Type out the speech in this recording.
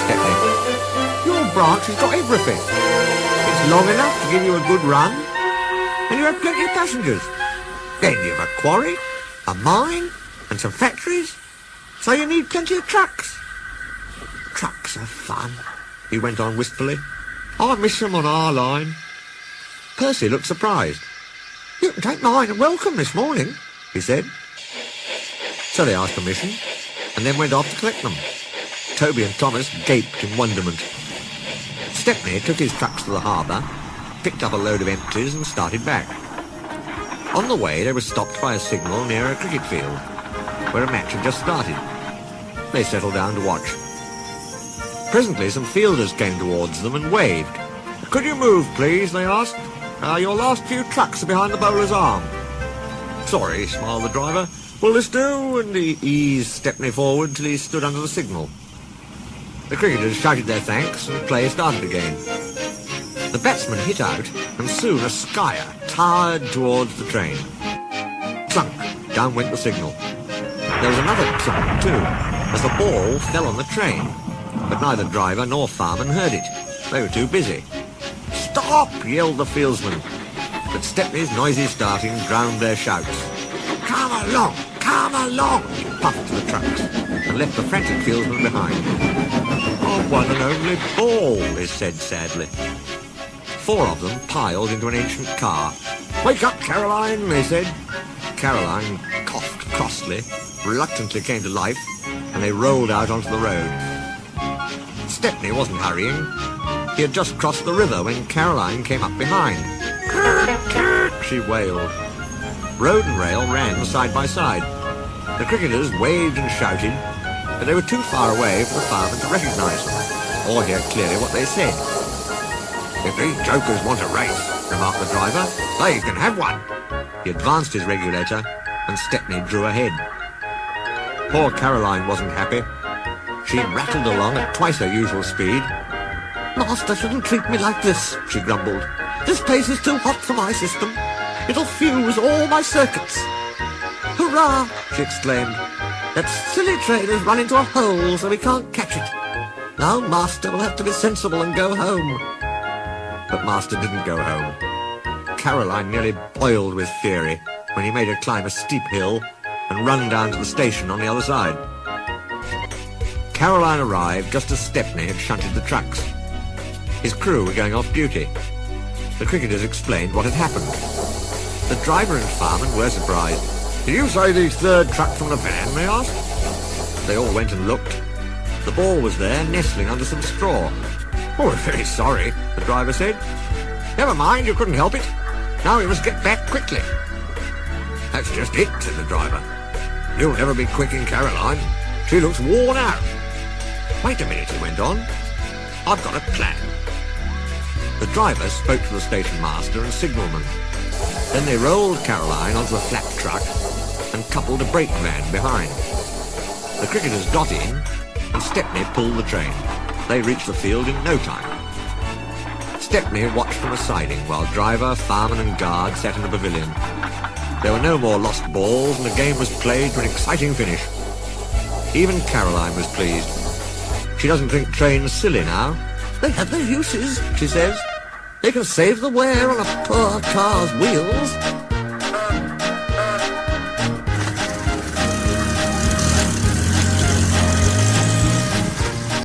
Stepney. "Your branch has got everything. It's long enough to give you a good run, and you have plenty of passengers. Then you've a quarry, a mine, and some factories, so you need plenty of trucks." "Trucks are fun," he went on wistfully. "I miss them on our line." Percy looked surprised. "You can take mine and welcome this morning," he said. So they asked permission, and then went off to collect them. Toby and Thomas gaped in wonderment. Stepney took his trucks to the harbour, picked up a load of empties and started back. On the way they were stopped by a signal near a cricket field, where a match had just started. They settled down to watch. Presently some fielders came towards them and waved. "Could you move, please?" they asked. "Your last few trucks are behind the bowler's arm." "Sorry," smiled the driver. "Will this do?" And he eased Stepney forward till he stood under the signal. The cricketers shouted their thanks and play started again. The batsman hit out, and soon a skyer towered towards the train. Clunk! Down went the signal. There was another clunk too, as the ball fell on the train, but neither driver nor fireman heard it. They were too busy. "Stop!" yelled the fieldsman, but Stepney's noisy starting drowned their shouts. "Come along! Come along!" he puffed to the trucks, and left the frantic fieldsman behind. "Our one and only ball," they said sadly. 4 of them piled into an ancient car. "Wake up, Caroline," they said. Caroline coughed crossly, reluctantly came to life, and they rolled out onto the road. Stepney wasn't hurrying. He had just crossed the river when Caroline came up behind. "Kirk, Kirk," she wailed. Road and rail ran side by side. The cricketers waved and shouted, but they were too far away for the firemen to recognise them, or hear clearly what they said. "If these jokers want a race," remarked the driver, "they can have one." He advanced his regulator, and Stepney drew ahead. Poor Caroline wasn't happy. She rattled along at twice her usual speed. "Master shouldn't treat me like this," she grumbled. "This place is too hot for my system. It'll fuse all my circuits." "Hurrah!" she exclaimed. "That silly train has run into a hole so we can't catch it. Now Master will have to be sensible and go home." But Master didn't go home. Caroline nearly boiled with fury when he made her climb a steep hill and run down to the station on the other side. Caroline arrived just as Stepney had shunted the trucks. His crew were going off duty. The cricketers explained what had happened. The driver and fireman were surprised. "Did you say the third truck from the van?" they asked. They all went and looked. The ball was there, nestling under some straw. "Oh, we're very sorry," the driver said. "Never mind, you couldn't help it. Now we must get back quickly." "That's just it," said the driver. "You'll never be quick in Caroline. She looks worn out." "Wait a minute," he went on. "I've got a plan." The driver spoke to the station master and signalman. Then they rolled Caroline onto a flat truck and coupled a brake van behind. The cricketers got in, and Stepney pulled the train. They reached the field in no time. Stepney watched from a siding while driver, fireman and guard sat in the pavilion. There were no more lost balls, and the game was played to an exciting finish. Even Caroline was pleased. She doesn't think trains silly now. "They have their uses," she says. "They can save the wear on a poor car's wheels."